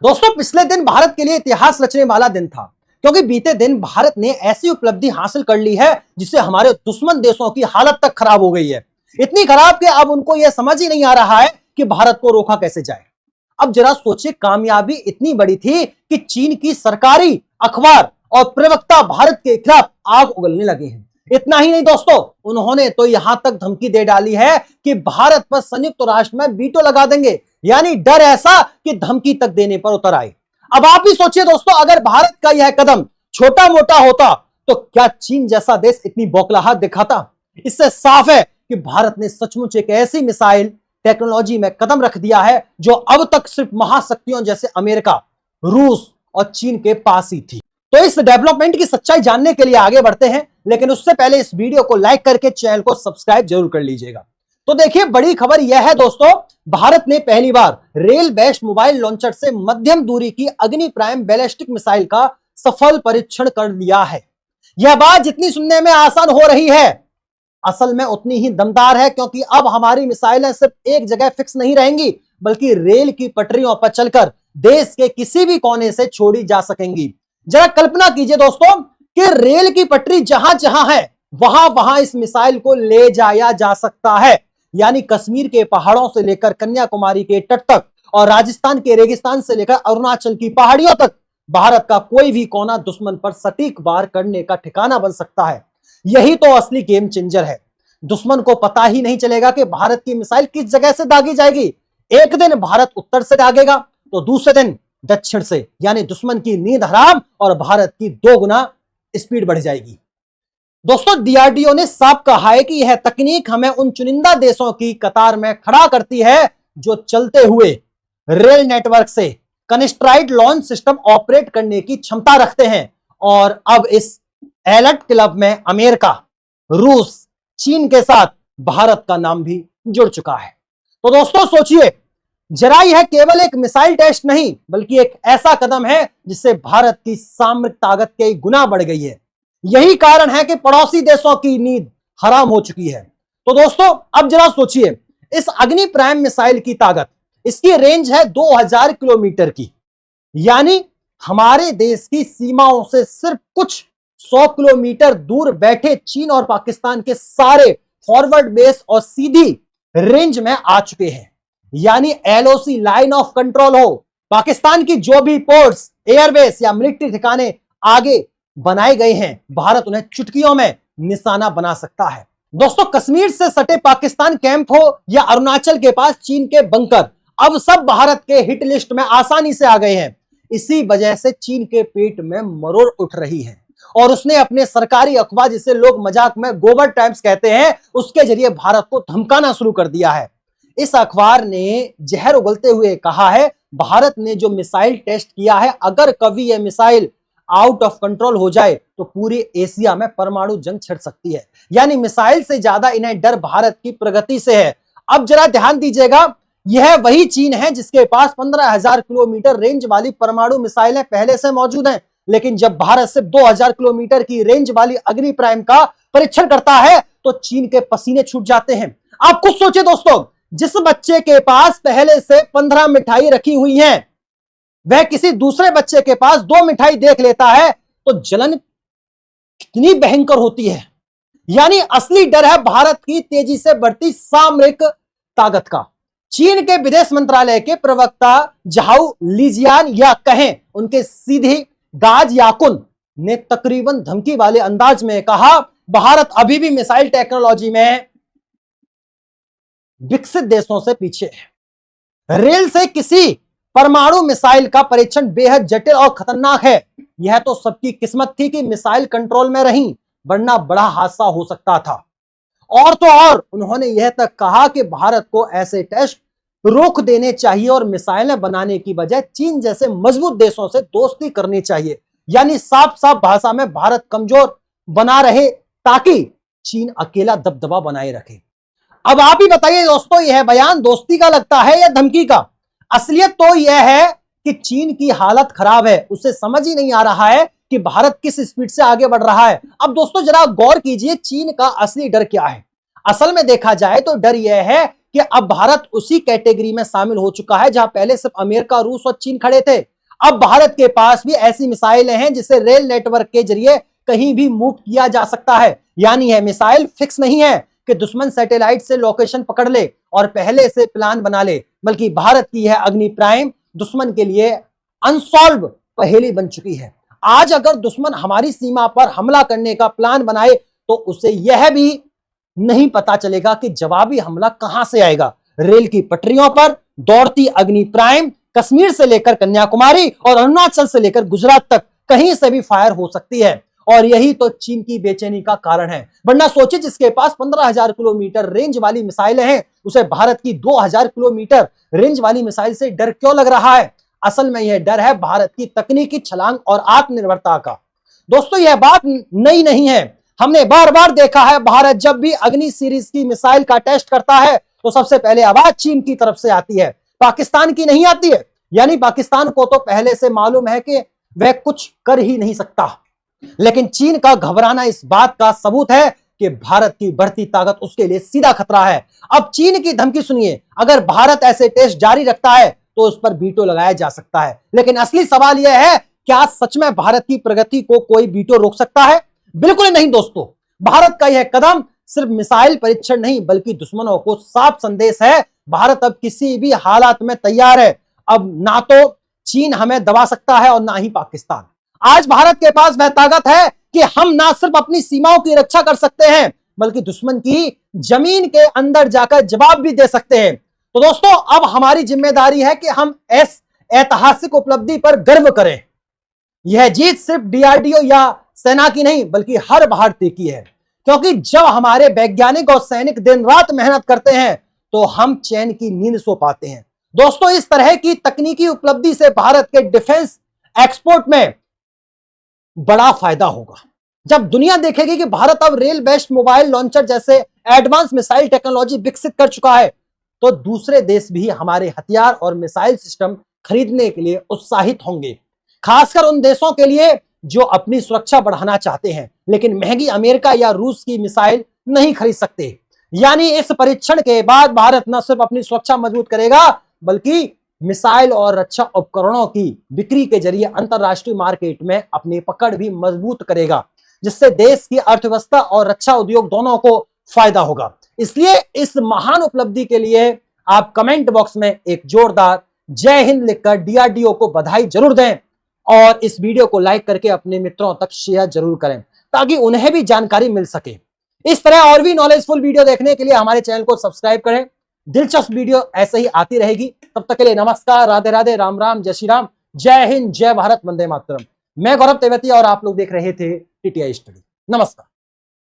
दोस्तों, पिछले दिन भारत के लिए इतिहास रचने वाला दिन था, क्योंकि बीते दिन भारत ने ऐसी उपलब्धि हासिल कर ली है जिससे हमारे दुश्मन देशों की हालत तक खराब हो गई है। इतनी खराब कि अब उनको यह समझ ही नहीं आ रहा है कि भारत को रोका कैसे जाए। अब जरा सोचिए, कामयाबी इतनी बड़ी थी कि चीन की सरकारी अखबार और प्रवक्ता भारत के खिलाफ आग उगलने लगे हैं। इतना ही नहीं दोस्तों, उन्होंने तो यहां तक धमकी दे डाली है कि भारत पर संयुक्त राष्ट्र में वीटो लगा देंगे, यानी डर ऐसा कि धमकी तक देने पर उतर आए। अब आप ही सोचिए दोस्तों, अगर भारत का यह कदम छोटा मोटा होता तो क्या चीन जैसा देश इतनी बौखलाहट दिखाता? इससे साफ है कि भारत ने सचमुच एक ऐसी मिसाइल टेक्नोलॉजी में कदम रख दिया है जो अब तक सिर्फ महाशक्तियों जैसे अमेरिका, रूस और चीन के पास ही थी। तो इस डेवलपमेंट की सच्चाई जानने के लिए आगे बढ़ते हैं, लेकिन उससे पहले इस वीडियो को लाइक करके चैनल को सब्सक्राइब जरूर कर लीजिएगा। तो देखिए, बड़ी खबर यह है दोस्तों, भारत ने पहली बार रेल बेस्ड मोबाइल लॉन्चर से मध्यम दूरी की अग्नि प्राइम बैलिस्टिक मिसाइल का सफल परीक्षण कर लिया है। यह बात जितनी सुनने में आसान हो रही है, असल में उतनी ही दमदार है, क्योंकि अब हमारी मिसाइलें सिर्फ एक जगह फिक्स नहीं रहेंगी, बल्कि रेल की पटरियों पर चलकर देश के किसी भी कोने से छोड़ी जा सकेंगी। जरा कल्पना कीजिए दोस्तों कि रेल की पटरी जहां जहां है वहां वहां इस मिसाइल को ले जाया जा सकता है, यानी कश्मीर के पहाड़ों से लेकर कन्याकुमारी के तट तक और राजस्थान के रेगिस्तान से लेकर अरुणाचल की पहाड़ियों तक भारत का कोई भी कोना दुश्मन पर सटीक वार करने का ठिकाना बन सकता है। यही तो असली गेम चेंजर है। दुश्मन को पता ही नहीं चलेगा कि भारत की मिसाइल किस जगह से दागी जाएगी। एक दिन भारत उत्तर से दागेगा तो दूसरे दिन दक्षिण से, यानी दुश्मन की नींद हराम और भारत की 2 गुना स्पीड बढ़ जाएगी। दोस्तों, डीआरडीओ ने साफ कहा है कि यह तकनीक हमें उन चुनिंदा देशों की कतार में खड़ा करती है जो चलते हुए रेल नेटवर्क से कनेक्ट्राइड लॉन्च सिस्टम ऑपरेट करने की क्षमता रखते हैं। और अब इस एलर्ट क्लब में अमेरिका, रूस, चीन के साथ भारत का नाम भी जुड़ चुका है। तो दोस्तों सोचिए, जरा यह केवल एक मिसाइल टेस्ट नहीं, बल्कि एक ऐसा कदम है जिससे भारत की सामरिक ताकत कई गुना बढ़ गई है। यही कारण है कि पड़ोसी देशों की नींद हराम हो चुकी है। तो दोस्तों, अब जरा सोचिए, इस अग्नि प्राइम मिसाइल की ताकत, इसकी रेंज है 2000 किलोमीटर की, यानी हमारे देश की सीमाओं से सिर्फ कुछ 100 किलोमीटर दूर बैठे चीन और पाकिस्तान के सारे फॉरवर्ड बेस और सीधी रेंज में आ चुके हैं। यानी एलओसी, लाइन ऑफ कंट्रोल हो, पाकिस्तान की जो भी पोर्ट्स, एयरबेस या मिलिट्री ठिकाने आगे बनाए गए हैं, भारत उन्हें चुटकियों में निशाना बना सकता है। दोस्तों, कश्मीर से सटे पाकिस्तान कैंप हो या अरुणाचल के पास चीन के बंकर, अब सब भारत के हिट लिस्ट में आसानी से आ गए हैं। इसी वजह से चीन के पेट में मरोड़ उठ रही है और उसने अपने सरकारी अखबार, जिसे लोग मजाक में गोबर टाइम्स कहते हैं, उसके जरिए भारत को धमकाना शुरू कर दिया है। इस अखबार ने जहर उगलते हुए कहा है, भारत ने जो मिसाइल टेस्ट किया है, अगर कभी यह मिसाइल आउट ऑफ कंट्रोल हो जाए तो पूरे एशिया में परमाणु जंग छिड़ सकती है। यानी मिसाइल से ज्यादा इन्हें डर भारत की प्रगति से है। अब जरा ध्यान दीजिएगा, यह वही चीन है जिसके पास 15,000 किलोमीटर रेंज वाली परमाणु मिसाइलें पहले से मौजूद हैं, लेकिन जब भारत सिर्फ 2000 किलोमीटर की रेंज वाली अग्नि प्राइम का परीक्षण करता है तो चीन के पसीने छूट जाते हैं। आप खुद सोचिए दोस्तों, जिस बच्चे के पास पहले से 15 मिठाई रखी हुई हैं, वह किसी दूसरे बच्चे के पास 2 मिठाई देख लेता है तो जलन कितनी भयंकर होती है। यानी असली डर है भारत की तेजी से बढ़ती सामरिक ताकत का। चीन के विदेश मंत्रालय के प्रवक्ता झाओ लिजियान, या कहें उनके सीधे गाज याकुन, ने तकरीबन धमकी वाले अंदाज में कहा, भारत अभी भी मिसाइल टेक्नोलॉजी में विकसित देशों से पीछे है। रेल से किसी परमाणु मिसाइल का परीक्षण बेहद जटिल और खतरनाक है। यह तो सबकी किस्मत थी कि मिसाइल कंट्रोल में रही, वरना बड़ा हादसा हो सकता था। और तो और उन्होंने यह तक कहा कि भारत को ऐसे टेस्ट रोक देने चाहिए और मिसाइलें बनाने की बजाय चीन जैसे मजबूत देशों से दोस्ती करनी चाहिए। यानी साफ साफ भाषा में भारत कमजोर बना रहे ताकि चीन अकेला दबदबा बनाए रखे। अब आप ही बताइए दोस्तों, यह बयान दोस्ती का लगता है या धमकी का? असलियत तो यह है कि चीन की हालत खराब है, उसे समझ ही नहीं आ रहा है कि भारत किस स्पीड से आगे बढ़ रहा है। अब दोस्तों जरा गौर कीजिए, चीन का असली डर क्या है? असल में देखा जाए तो डर यह है कि अब भारत उसी कैटेगरी में शामिल हो चुका है जहां पहले सिर्फ अमेरिका, रूस और चीन खड़े थे। अब भारत के पास भी ऐसी मिसाइलें हैं जिसे रेल नेटवर्क के जरिए कहीं भी मूव किया जा सकता है। यानी यह मिसाइल फिक्स नहीं है कि दुश्मन सैटेलाइट से लोकेशन पकड़ ले और पहले से प्लान बना ले, बल्कि भारत की यह अग्नि प्राइम दुश्मन के लिए अनसॉल्व पहेली बन चुकी है। आज अगर दुश्मन हमारी सीमा पर हमला करने का प्लान बनाए तो उसे यह भी नहीं पता चलेगा कि जवाबी हमला कहां से आएगा। रेल की पटरियों पर दौड़ती अग्नि प्राइम कश्मीर से लेकर कन्याकुमारी और अरुणाचल से लेकर गुजरात तक कहीं से भी फायर हो सकती है, और यही तो चीन की बेचैनी का कारण है। वरना सोचिए, जिसके पास 15,000 किलोमीटर रेंज वाली मिसाइलें हैं, उसे भारत की 2,000 किलोमीटर रेंज वाली मिसाइल से डर क्यों लग रहा है? असल में यह डर है भारत की तकनीकी छलांग और आत्मनिर्भरता का। दोस्तों, यह बात नई नहीं है। हमने बार बार देखा है, भारत जब भी अग्नि सीरीज की मिसाइल का टेस्ट करता है तो सबसे पहले आवाज चीन की तरफ से आती है, पाकिस्तान की नहीं आती है। यानी पाकिस्तान को तो पहले से मालूम है कि वह कुछ कर ही नहीं सकता, लेकिन चीन का घबराना इस बात का सबूत है कि भारत की बढ़ती ताकत उसके लिए सीधा खतरा है। अब चीन की धमकी सुनिए, अगर भारत ऐसे टेस्ट जारी रखता है तो उस पर वीटो लगाया जा सकता है। लेकिन असली सवाल यह है, क्या सच में भारत की प्रगति को कोई वीटो रोक सकता है? बिल्कुल नहीं दोस्तों। भारत का यह कदम सिर्फ मिसाइल परीक्षण नहीं, बल्कि दुश्मनों को साफ संदेश है, भारत अब किसी भी हालात में तैयार है। अब ना तो चीन हमें दबा सकता है और ना ही पाकिस्तान। आज भारत के पास वह ताकत है कि हम ना सिर्फ अपनी सीमाओं की रक्षा कर सकते हैं, बल्कि दुश्मन की जमीन के अंदर जाकर जवाब भी दे सकते हैं। तो दोस्तों, अब हमारी जिम्मेदारी है कि हम इस ऐतिहासिक उपलब्धि पर गर्व करें। यह जीत सिर्फ डीआरडीओ या सेना की नहीं, बल्कि हर भारतीय की है। क्योंकि जब हमारे वैज्ञानिक और सैनिक दिन रात मेहनत करते हैं तो हम चैन की नींद सो पाते हैं। दोस्तों, इस तरह की तकनीकी उपलब्धि से भारत के डिफेंस एक्सपोर्ट में बड़ा फायदा होगा। जब दुनिया देखेगी कि भारत अब रेल बेस्ड मोबाइल लॉन्चर जैसे एडवांस मिसाइल टेक्नोलॉजी विकसित कर चुका है, तो दूसरे देश भी हमारे हथियार और मिसाइल सिस्टम खरीदने के लिए उत्साहित होंगे। खासकर उन देशों के लिए जो अपनी सुरक्षा बढ़ाना चाहते हैं, लेकिन महंगी अमेरिका या रूस की मिसाइल नहीं खरीद सकते। यानी इस परीक्षण के बाद भारत न सिर्फ अपनी सुरक्षा मजबूत करेगा, बल्कि मिसाइल और रक्षा उपकरणों की बिक्री के जरिए अंतरराष्ट्रीय मार्केट में अपनी पकड़ भी मजबूत करेगा, जिससे देश की अर्थव्यवस्था और रक्षा उद्योग दोनों को फायदा होगा। इसलिए इस महान उपलब्धि के लिए आप कमेंट बॉक्स में एक जोरदार जय हिंद लिखकर डीआरडीओ को बधाई जरूर दें, और इस वीडियो को लाइक करके अपने मित्रों तक शेयर जरूर करें ताकि उन्हें भी जानकारी मिल सके। इस तरह और भी नॉलेजफुल वीडियो देखने के लिए हमारे चैनल को सब्सक्राइब करें। दिलचस्प वीडियो ऐसे ही आती रहेगी। तब तक के लिए नमस्कार, राधे राधे, राम राम, जय श्री राम, जय हिंद, जय भारत, वंदे मातरम। मैं गौरव तेवतिया और आप लोग देख रहे थे टीटीआई स्टडी। नमस्कार।